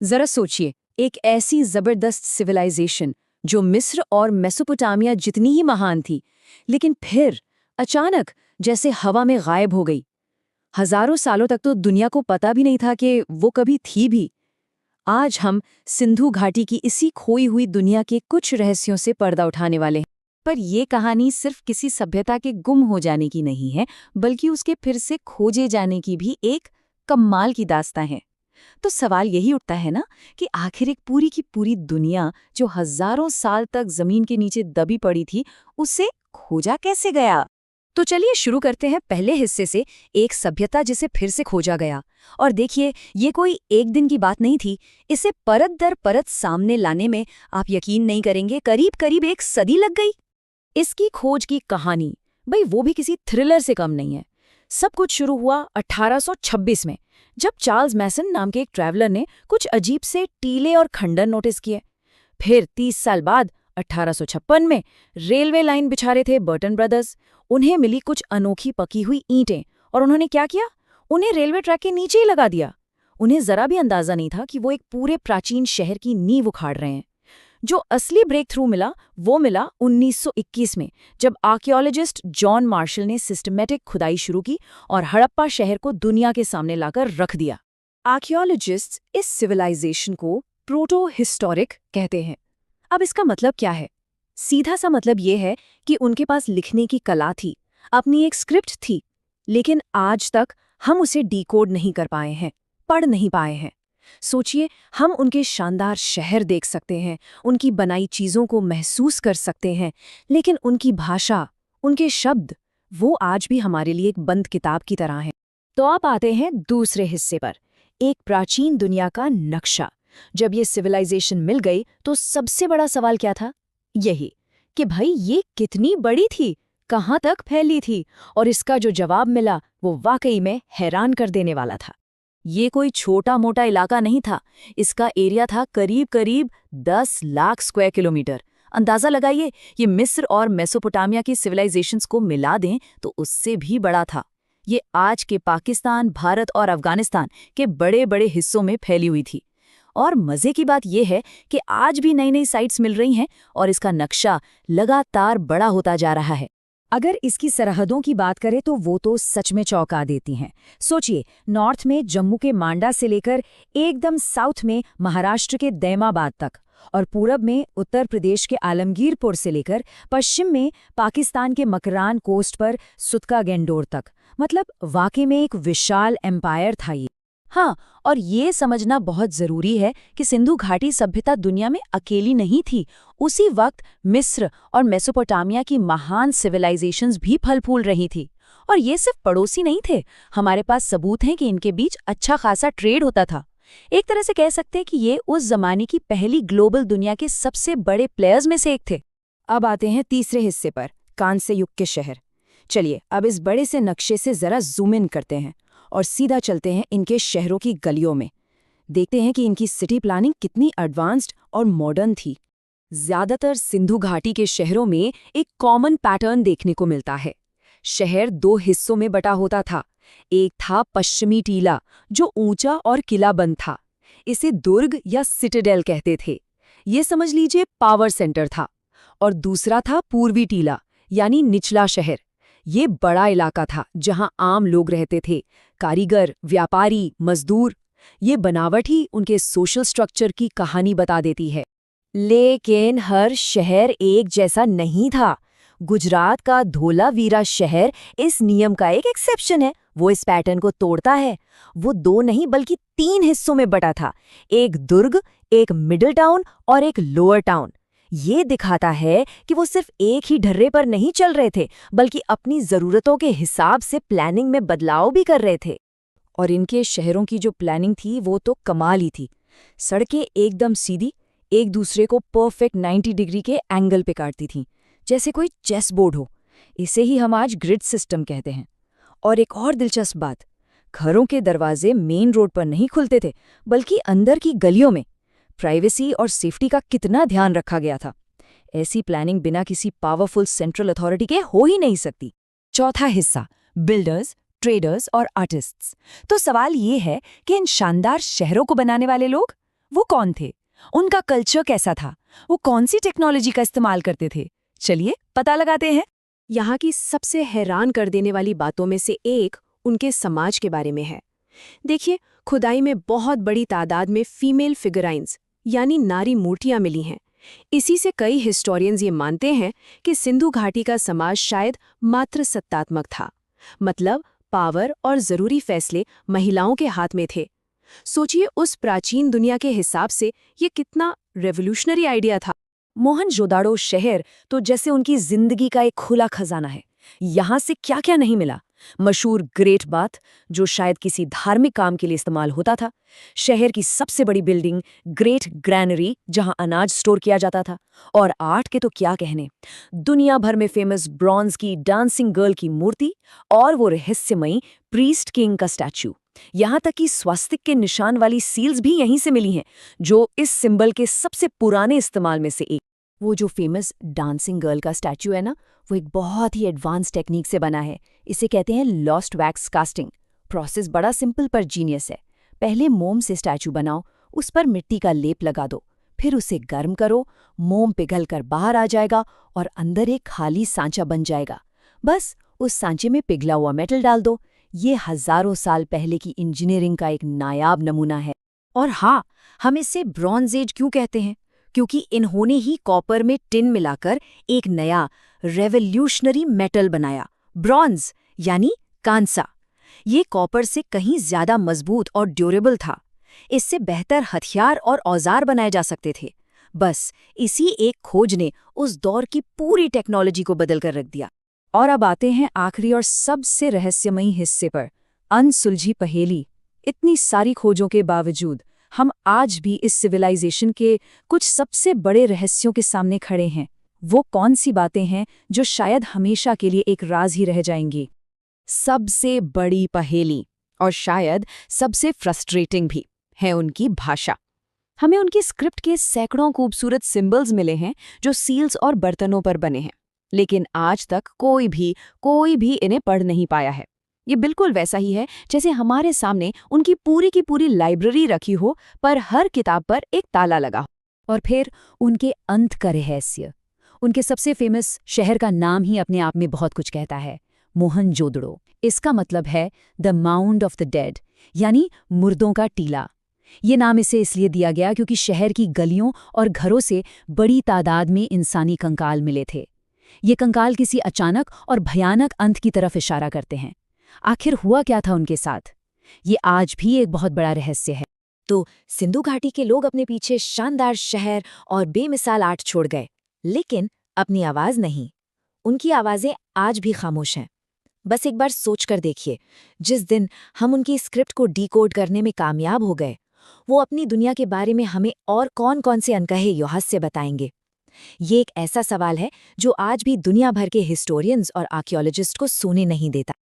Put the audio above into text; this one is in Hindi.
जरा सोचिए, एक ऐसी जबरदस्त सिविलाइजेशन जो मिस्र और मेसोपोटामिया जितनी ही महान थी, लेकिन फिर अचानक जैसे हवा में गायब हो गई। हजारों सालों तक तो दुनिया को पता भी नहीं था कि वो कभी थी भी। आज हम सिंधु घाटी की इसी खोई हुई दुनिया के कुछ रहस्यों से पर्दा उठाने वाले हैं। पर ये कहानी सिर्फ किसी सभ्यता के गुम हो जाने की नहीं है, बल्कि उसके फिर से खोजे जाने की भी एक कमाल की दास्तां है। तो सवाल यही उठता है ना कि आखिर एक पूरी की पूरी दुनिया जो हजारों साल तक जमीन के नीचे दबी पड़ी थी, उसे खोजा कैसे गया? तो चलिए शुरू करते हैं पहले हिस्से से, एक सभ्यता जिसे फिर से खोजा गया। और देखिए, ये कोई एक दिन की बात नहीं थी। इसे परत दर परत सामने लाने में आप यकीन नहीं करेंगे, करीब करीब एक सदी लग गई। इसकी खोज की कहानी भाई वो भी किसी थ्रिलर से कम नहीं है। सब कुछ शुरू हुआ 1826 में, जब चार्ल्स मैसन नाम के एक ट्रैवलर ने कुछ अजीब से टीले और खंडर नोटिस किए। फिर 30 साल बाद 1856 में रेलवे लाइन बिछा रहे थे बर्टन ब्रदर्स। उन्हें मिली कुछ अनोखी पकी हुई ईंटें, और उन्होंने क्या किया, उन्हें रेलवे ट्रैक के नीचे ही लगा दिया। उन्हें जरा भी अंदाजा नहीं था कि वो एक पूरे प्राचीन शहर की नींव उखाड़ रहे हैं। जो असली ब्रेक थ्रू मिला वो मिला 1921 में, जब आर्कियोलॉजिस्ट जॉन मार्शल ने सिस्टमेटिक खुदाई शुरू की और हड़प्पा शहर को दुनिया के सामने लाकर रख दिया। आर्कियोलॉजिस्ट्स इस सिविलाइजेशन को प्रोटो हिस्टोरिक कहते हैं। अब इसका मतलब क्या है? सीधा सा मतलब ये है कि उनके पास लिखने की कला थी, अपनी एक स्क्रिप्ट थी, लेकिन आज तक हम उसे डिकोड नहीं कर पाए हैं, पढ़ नहीं पाए हैं। सोचिए, हम उनके शानदार शहर देख सकते हैं, उनकी बनाई चीजों को महसूस कर सकते हैं, लेकिन उनकी भाषा, उनके शब्द, वो आज भी हमारे लिए एक बंद किताब की तरह हैं। तो आप आते हैं दूसरे हिस्से पर, एक प्राचीन दुनिया का नक्शा। जब ये सिविलाइजेशन मिल गई तो सबसे बड़ा सवाल क्या था? यही कि भाई ये कितनी बड़ी थी, कहाँ तक फैली थी? और इसका जो जवाब मिला वो वाकई में हैरान कर देने वाला था। ये कोई छोटा मोटा इलाका नहीं था, इसका एरिया था करीब करीब 10 लाख स्क्वायर किलोमीटर। अंदाजा लगाइए, ये मिस्र और मेसोपोटामिया की सिविलाइजेशंस को मिला दें तो उससे भी बड़ा था। ये आज के पाकिस्तान, भारत और अफगानिस्तान के बड़े बड़े हिस्सों में फैली हुई थी। और मजे की बात यह है कि आज भी नई नई साइट्स मिल रही हैं और इसका नक्शा लगातार बड़ा होता जा रहा है। अगर इसकी सरहदों की बात करें तो वो तो सच में चौंका देती हैं। सोचिए, नॉर्थ में जम्मू के मांडा से लेकर एकदम साउथ में महाराष्ट्र के दैमाबाद तक, और पूरब में उत्तर प्रदेश के आलमगीरपुर से लेकर पश्चिम में पाकिस्तान के मकरान कोस्ट पर सुतका गेंडोर तक। मतलब वाकई में एक विशाल एम्पायर था ये। हाँ, और ये समझना बहुत जरूरी है कि सिंधु घाटी सभ्यता दुनिया में अकेली नहीं थी। उसी वक्त मिस्र और मेसोपोटामिया की महान सिविलाइजेशंस भी फल फूल रही थी। और ये सिर्फ पड़ोसी नहीं थे, हमारे पास सबूत हैं कि इनके बीच अच्छा खासा ट्रेड होता था। एक तरह से कह सकते हैं कि ये उस जमाने की पहली ग्लोबल दुनिया के सबसे बड़े प्लेयर्स में से एक थे। अब आते हैं तीसरे हिस्से पर, कांस्य युग के शहर। चलिए अब इस बड़े से नक्शे से जरा जूम इन करते हैं और सीधा चलते हैं इनके शहरों की गलियों में। देखते हैं कि इनकी सिटी प्लानिंग कितनी एडवांस्ड और मॉडर्न थी। ज्यादातर सिंधु घाटी के शहरों में एक कॉमन पैटर्न देखने को मिलता है। शहर दो हिस्सों में बटा होता था। एक था पश्चिमी टीला, जो ऊंचा और किलाबंद था। इसे दुर्ग या सिटाडेल कहते थे। ये समझ लीजिए पावर सेंटर था। और दूसरा था पूर्वी टीला, यानी निचला शहर। ये बड़ा इलाका था जहां आम लोग रहते थे, कारीगर, व्यापारी, मजदूर। ये बनावट ही उनके सोशल स्ट्रक्चर की कहानी बता देती है। लेकिन हर शहर एक जैसा नहीं था। गुजरात का धोलावीरा शहर इस नियम का एक एक्सेप्शन है। वो इस पैटर्न को तोड़ता है। वो दो नहीं बल्कि 3 हिस्सों में बटा था, एक दुर्ग, एक मिडिल टाउन और एक लोअर टाउन। ये दिखाता है कि वो सिर्फ एक ही ढर्रे पर नहीं चल रहे थे, बल्कि अपनी जरूरतों के हिसाब से प्लानिंग में बदलाव भी कर रहे थे। और इनके शहरों की जो प्लानिंग थी वो तो कमाल ही थी। सड़कें एकदम सीधी, एक दूसरे को परफेक्ट 90 डिग्री के एंगल पे काटती थीं, जैसे कोई चेस बोर्ड हो। इसे ही हम आज ग्रिड सिस्टम कहते हैं। और एक और दिलचस्प बात, घरों के दरवाजे मेन रोड पर नहीं खुलते थे, बल्कि अंदर की गलियों में। प्राइवेसी और सेफ्टी का कितना ध्यान रखा गया था। ऐसी प्लानिंग बिना किसी पावरफुल सेंट्रल अथॉरिटी के हो ही नहीं सकती। चौथा हिस्सा, बिल्डर्स, ट्रेडर्स और आर्टिस्ट्स। तो सवाल ये है कि इन शानदार शहरों को बनाने वाले लोग, वो कौन थे? उनका कल्चर कैसा था? वो कौन सी टेक्नोलॉजी का इस्तेमाल करते थे? चलिए पता लगाते हैं। यहाँ की सबसे हैरान कर देने वाली बातों में से एक उनके समाज के बारे में है। देखिए, खुदाई में बहुत बड़ी तादाद में फीमेल फिगराइंस यानी नारी मूर्तियां मिली हैं। इसी से कई हिस्टोरियंस ये मानते हैं कि सिंधु घाटी का समाज शायद मात्र सत्तात्मक था, मतलब पावर और जरूरी फैसले महिलाओं के हाथ में थे। सोचिए, उस प्राचीन दुनिया के हिसाब से ये कितना रेवोल्यूशनरी आइडिया था। मोहनजोदाड़ो शहर तो जैसे उनकी जिंदगी का एक खुला खजाना है। यहाँ से क्या क्या नहीं मिला। मशहूर ग्रेट बाथ, जो शायद किसी धार्मिक काम के लिए इस्तेमाल होता था। शहर की सबसे बड़ी बिल्डिंग ग्रेट ग्रैनरी, जहाँ अनाज स्टोर किया जाता था। और आर्ट के तो क्या कहने, दुनिया भर में फेमस ब्रॉन्ज की डांसिंग गर्ल की मूर्ति और वो रहस्यमयी प्रीस्ट किंग का स्टैच्यू। यहाँ तक कि स्वास्तिक के निशान वाली सील्स भी यहीं से मिली हैं, जो इस सिंबल के सबसे पुराने इस्तेमाल में से एक। वो जो फेमस डांसिंग गर्ल का स्टैच्यू है ना, वो एक बहुत ही एडवांस टेक्निक से बना है। इसे कहते हैं लॉस्ट वैक्स कास्टिंग। प्रोसेस बड़ा सिंपल पर जीनियस है। पहले मोम से स्टैच्यू बनाओ, उस पर मिट्टी का लेप लगा दो, फिर उसे गर्म करो, मोम पिघल कर बाहर आ जाएगा और अंदर एक खाली सांचा बन जाएगा। बस उस सांचे में पिघला हुआ मेटल डाल दो। ये हजारों साल पहले की इंजीनियरिंग का एक नायाब नमूना है। और हाँ, हम इसे ब्रॉन्ज एज क्यों कहते हैं? क्योंकि इन्होंने ही कॉपर में टिन मिलाकर एक नया रेवोल्यूशनरी मेटल बनाया, ब्रॉन्ज यानी कांसा। ये कॉपर से कहीं ज्यादा मजबूत और ड्यूरेबल था। इससे बेहतर हथियार और औजार बनाए जा सकते थे। बस इसी एक खोज ने उस दौर की पूरी टेक्नोलॉजी को बदल कर रख दिया। और अब आते हैं आखिरी और सबसे रहस्यमयी हिस्से पर, अनसुलझी पहेली। इतनी सारी खोजों के बावजूद हम आज भी इस सिविलाइजेशन के कुछ सबसे बड़े रहस्यों के सामने खड़े हैं। वो कौन सी बातें हैं जो शायद हमेशा के लिए एक राज ही रह जाएंगी? सबसे बड़ी पहेली, और शायद सबसे फ्रस्ट्रेटिंग भी, है उनकी भाषा। हमें उनकी स्क्रिप्ट के सैकड़ों खूबसूरत सिंबल्स मिले हैं जो सील्स और बर्तनों पर बने हैं, लेकिन आज तक कोई भी इन्हें पढ़ नहीं पाया है। ये बिल्कुल वैसा ही है जैसे हमारे सामने उनकी पूरी लाइब्रेरी रखी हो, पर हर किताब पर एक ताला लगा हो। और फिर उनके अंत का रहस्य। उनके सबसे फेमस शहर का नाम ही अपने आप में बहुत कुछ कहता है, मोहनजोदड़ो। इसका मतलब है the mound of the dead, यानी मुर्दों का टीला। ये नाम इसे इसलिए दिया गया क्योंकि शहर की गलियों और घरों से बड़ी तादाद में इंसानी कंकाल मिले थे। ये कंकाल किसी अचानक और भयानक अंत की तरफ इशारा करते हैं। आखिर हुआ क्या था उनके साथ? ये आज भी एक बहुत बड़ा रहस्य है। तो सिंधु घाटी के लोग अपने पीछे शानदार शहर और बेमिसाल आर्ट छोड़ गए, लेकिन अपनी आवाज नहीं। उनकी आवाजें आज भी खामोश हैं। बस एक बार सोच कर देखिए, जिस दिन हम उनकी स्क्रिप्ट को डिकोड करने में कामयाब हो गए, वो अपनी दुनिया के बारे में हमें और कौन-कौन से अनकहे रहस्य बताएंगे। ये एक ऐसा सवाल है जो आज भी दुनिया भर के हिस्टोरियंस और आर्कियोलॉजिस्ट को सोने नहीं देता।